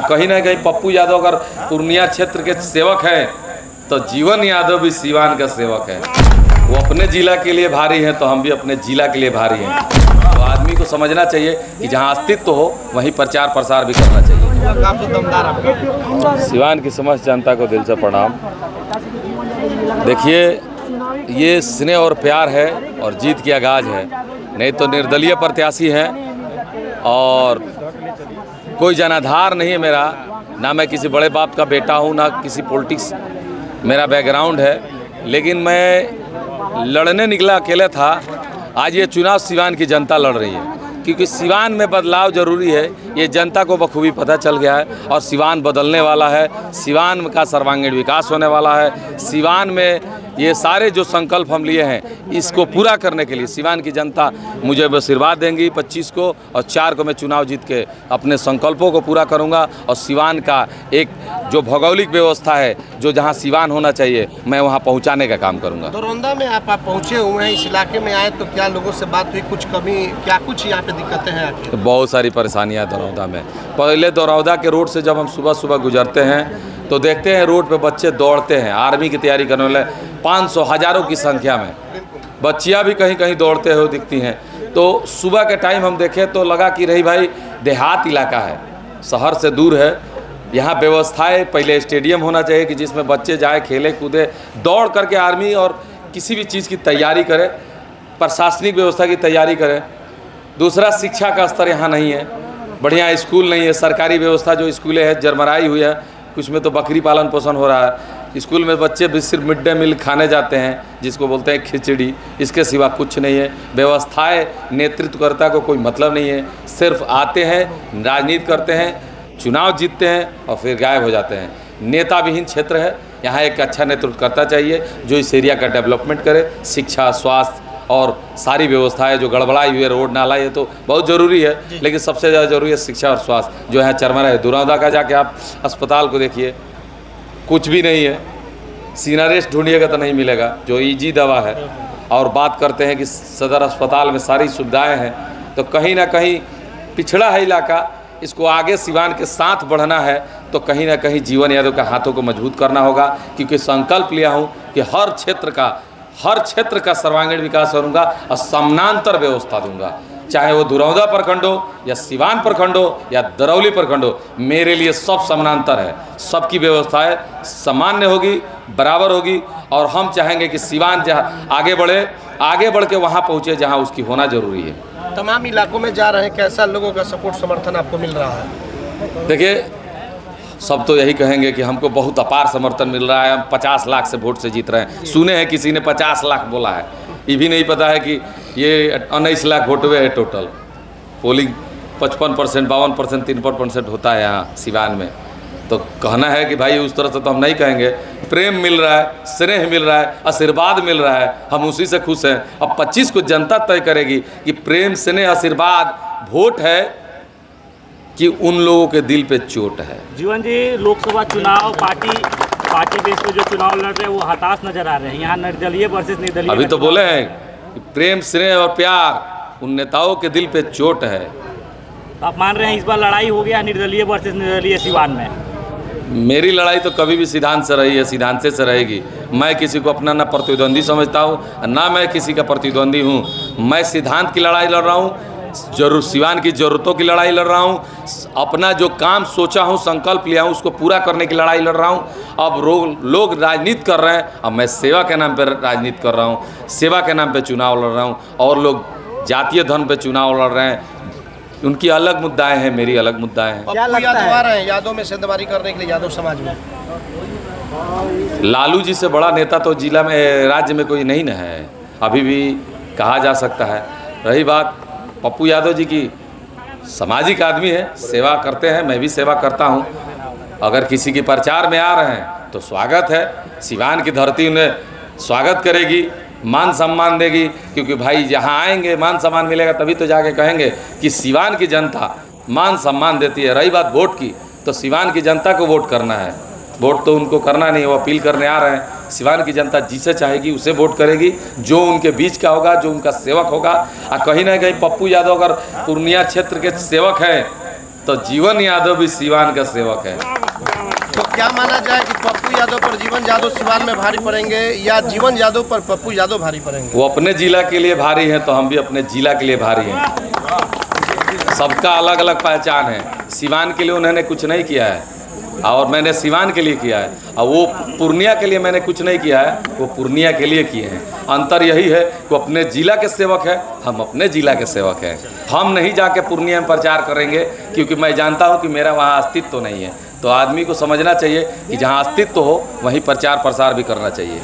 कहीं ना कहीं पप्पू यादव अगर पूर्णिया क्षेत्र के सेवक हैं तो जीवन यादव भी सिवान का सेवक है। वो अपने जिला के लिए भारी हैं तो हम भी अपने जिला के लिए भारी हैं। तो आदमी को समझना चाहिए कि जहाँ अस्तित्व हो वहीं प्रचार प्रसार भी करना चाहिए। सिवान की समस्त जनता को दिल से प्रणाम। देखिए, ये स्नेह और प्यार है और जीत की आगाज है। नहीं तो निर्दलीय प्रत्याशी हैं और कोई जनाधार नहीं है मेरा, ना मैं किसी बड़े बाप का बेटा हूँ, ना किसी पॉलिटिक्स मेरा बैकग्राउंड है, लेकिन मैं लड़ने निकला अकेले था। आज ये चुनाव सिवान की जनता लड़ रही है, क्योंकि सिवान में बदलाव जरूरी है। ये जनता को बखूबी पता चल गया है और सिवान बदलने वाला है। सिवान का सर्वांगीण विकास होने वाला है। सिवान में ये सारे जो संकल्प हम लिए हैं इसको पूरा करने के लिए सिवान की जनता मुझे आशीर्वाद देंगी। 25 को और 4 को मैं चुनाव जीत के अपने संकल्पों को पूरा करूंगा और सिवान का एक जो भौगोलिक व्यवस्था है, जो जहां सिवान होना चाहिए, मैं वहां पहुंचाने का काम करूंगा। दरौंदा में आप पहुंचे हुए हैं, इस इलाके में आए तो क्या लोगों से बात हुई? कुछ कमी, क्या कुछ यहाँ पे दिक्कतें हैं? बहुत सारी परेशानियाँ दरौंदा में। पहले दरौंदा के रोड से जब हम सुबह सुबह गुजरते हैं तो देखते हैं रोड पे बच्चे दौड़ते हैं, आर्मी की तैयारी करने वाले 500 हज़ारों की संख्या में बच्चियां भी कहीं कहीं दौड़ते हुए दिखती हैं। तो सुबह के टाइम हम देखें तो लगा कि रही भाई देहात इलाका है, शहर से दूर है। यहाँ व्यवस्थाएं, पहले स्टेडियम होना चाहिए कि जिसमें बच्चे जाए, खेले कूदे, दौड़ करके आर्मी और किसी भी चीज़ की तैयारी करें, प्रशासनिक व्यवस्था की तैयारी करें। दूसरा, शिक्षा का स्तर यहाँ नहीं है, बढ़िया स्कूल नहीं है। सरकारी व्यवस्था जो स्कूलें हैं जरमराई हुई है, कुछ में तो बकरी पालन पोषण हो रहा है। स्कूल में बच्चे भी सिर्फ मिड डे मील खाने जाते हैं, जिसको बोलते हैं खिचड़ी, इसके सिवा कुछ नहीं है। व्यवस्थाएं, नेतृत्वकर्ता को कोई मतलब नहीं है, सिर्फ आते हैं, राजनीति करते हैं, चुनाव जीतते हैं और फिर गायब हो जाते हैं। नेता विहीन क्षेत्र है, यहाँ एक अच्छा नेतृत्वकर्ता चाहिए जो इस एरिया का डेवलपमेंट करे। शिक्षा, स्वास्थ्य और सारी व्यवस्थाएं जो गड़बड़ाई हुई है, रोड नाला, ये तो बहुत ज़रूरी है, लेकिन सबसे ज़्यादा ज़रूरी है शिक्षा और स्वास्थ्य। जो यहाँ चरमरा है, दरौंदा का जाके आप अस्पताल को देखिए, कुछ भी नहीं है। सीनारेस्ट ढूंढिएगा तो नहीं मिलेगा, जो ईजी दवा है। और बात करते हैं कि सदर अस्पताल में सारी सुविधाएं हैं, तो कहीं ना कहीं पिछड़ा है इलाका। इसको आगे सिवान के साथ बढ़ना है तो कहीं ना कहीं जीवन यादव के हाथों को मजबूत करना होगा, क्योंकि संकल्प लिया हूँ कि हर क्षेत्र का सर्वांगीण विकास करूँगा और समानांतर व्यवस्था दूंगा। चाहे वो दरौंदा प्रखंड हो या सिवान प्रखंड हो या दरौली प्रखंड हो, मेरे लिए सब समानांतर है। सबकी व्यवस्थाएं सामान्य होगी, बराबर होगी, और हम चाहेंगे कि सिवान जहाँ आगे बढ़ के वहाँ पहुँचे जहाँ उसकी होना जरूरी है। तमाम इलाकों में जा रहे हैं, कैसा लोगों का सपोर्ट समर्थन आपको मिल रहा है? देखिए, सब तो यही कहेंगे कि हमको बहुत अपार समर्थन मिल रहा है, हम 50 लाख से वोट से जीत रहे हैं। सुने हैं किसी ने 50 लाख बोला है, ये भी नहीं पता है कि ये 19 लाख वोट हुए है टोटल। पोलिंग 55%, 52%, 53% होता है यहाँ सिवान में। तो कहना है कि भाई उस तरह से तो हम नहीं कहेंगे। प्रेम मिल रहा है, स्नेह मिल रहा है, आशीर्वाद मिल रहा है, हम उसी से खुश हैं। अब 25 को जनता तय करेगी कि प्रेम, स्नेह, आशीर्वाद वोट है कि उन लोगों के दिल पे चोट है। जीवन जी, लोकसभा चुनाव पार्टी बेस पे जो चुनाव लड़ रहे हैं वो हताश नजर आ रहे हैं। यहाँ निर्दलीय वर्सेस निर्दलीय, अभी तो बोले हैं कि प्रेम, स्नेह और प्यार उन नेताओं के दिल पे चोट है। तो आप मान रहे हैं इस बार लड़ाई हो गया निर्दलीय वर्सेस निर्दलीय सिवान में? मेरी लड़ाई तो कभी भी सिद्धांत से रही है, सिद्धांत से रहेगी। मैं किसी को अपना ना प्रतिद्वंदी समझता हूँ, ना मैं किसी का प्रतिद्वंदी हूँ। मैं सिद्धांत की लड़ाई लड़ रहा हूँ, जरूर सिवान की ज़रूरतों की लड़ाई लड़ रहा हूँ। अपना जो काम सोचा हूँ, संकल्प लिया हूँ, उसको पूरा करने की लड़ाई लड़ रहा हूँ। अब लोग राजनीति कर रहे हैं, अब मैं सेवा के नाम पर राजनीति कर रहा हूँ, सेवा के नाम पे चुनाव लड़ रहा हूँ। और लोग जातीय धन पे चुनाव लड़ रहे हैं, उनकी अलग मुद्दाएं हैं, मेरी अलग मुद्दाएं हैं। क्या लगता है? आ रहे हैं यादव में सेंधमारी करने के लिए यादव समाज में? लालू जी से बड़ा नेता तो जिला में, राज्य में कोई नहीं न है, अभी भी कहा जा सकता है। रही बात पप्पू यादव जी की, सामाजिक आदमी है, सेवा करते हैं, मैं भी सेवा करता हूं। अगर किसी के प्रचार में आ रहे हैं तो स्वागत है। सिवान की धरती उन्हें स्वागत करेगी, मान सम्मान देगी, क्योंकि भाई जहां आएंगे मान सम्मान मिलेगा, तभी तो जाके कहेंगे कि सिवान की जनता मान सम्मान देती है। रही बात वोट की, तो सिवान की जनता को वोट करना है, वोट तो उनको करना नहीं, वो अपील करने आ रहे हैं। सिवान की जनता जिसे चाहेगी उसे वोट करेगी, जो उनके बीच का होगा, जो उनका सेवक होगा। और कहीं ना कहीं पप्पू यादव अगर पूर्णिया क्षेत्र के सेवक हैं तो जीवन यादव भी सिवान का सेवक है। तो क्या माना जाए कि पप्पू यादव पर जीवन यादव सिवान में भारी पड़ेंगे या जीवन यादव पर पप्पू यादव भारी पड़ेंगे? वो अपने जिला के लिए भारी हैं तो हम भी अपने जिला के लिए भारी हैं। सबका अलग अलग पहचान है। सिवान के लिए उन्होंने कुछ नहीं किया है और मैंने सिवान के लिए किया है, और वो पूर्णिया के लिए मैंने कुछ नहीं किया है, वो पूर्णिया के लिए किए हैं। अंतर यही है कि वो अपने जिला के सेवक है, हम अपने जिला के सेवक हैं। हम नहीं जाके पूर्णिया में प्रचार करेंगे क्योंकि मैं जानता हूँ कि मेरा वहाँ अस्तित्व तो नहीं है। तो आदमी को समझना चाहिए कि जहाँ अस्तित्व हो वहीं प्रचार प्रसार भी करना चाहिए।